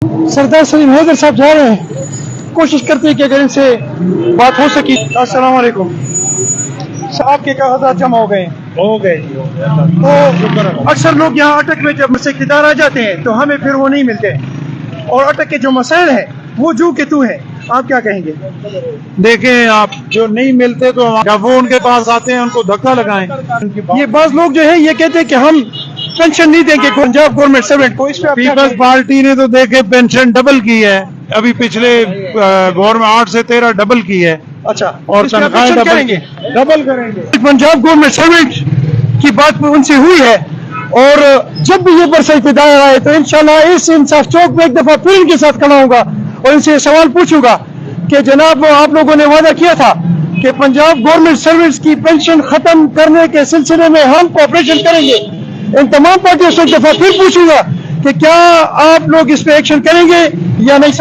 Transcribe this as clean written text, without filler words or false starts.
सरदार सलीम हैदर साहब जा रहे हैं, कोशिश करते हैं कि अगर इनसे बात हो सकी। अस्सलाम वालेकुम साहब, के कागजात जमा हो गए? तो अक्सर लोग यहाँ अटक में जब से इक़्तिदार आ जाते हैं तो हमें फिर वो नहीं मिलते हैं, और अटक के जो मसाइल हैं वो जू के तू है। आप क्या कहेंगे? देखें, आप जो नहीं मिलते तो जब वो उनके पास आते हैं उनको धक्का लगाएं। ये बाज लोग जो है ये कहते हैं कि हम पेंशन नहीं देंगे पंजाब गवर्नमेंट सर्वेंट को। इस पे आप क्या पीपल्स कहेंगे? पार्टी ने तो देखे पेंशन डबल की है, अभी पिछले गवर्नमेंट 8 से 13 डबल की है, अच्छा, और इस पे आप तनख्वाहें एक्शन डबल करेंगे? करेंगे। पंजाब गवर्नमेंट सर्वेंट की बात उनसे हुई है, और जब भी ये बरसा इक़्तिदार आए तो इंशाल्लाह इस इंसाफ चौक में एक दफा फिर इनके साथ खड़ा होगा और इनसे सवाल पूछूंगा कि जनाब, आप लोगों ने वादा किया था कि पंजाब गवर्नमेंट सर्विस की पेंशन खत्म करने के सिलसिले में हम कोऑपरेशन करेंगे। इन तमाम पार्टियों से एक दफा फिर पूछूंगा कि क्या आप लोग इस पे एक्शन करेंगे या नहीं।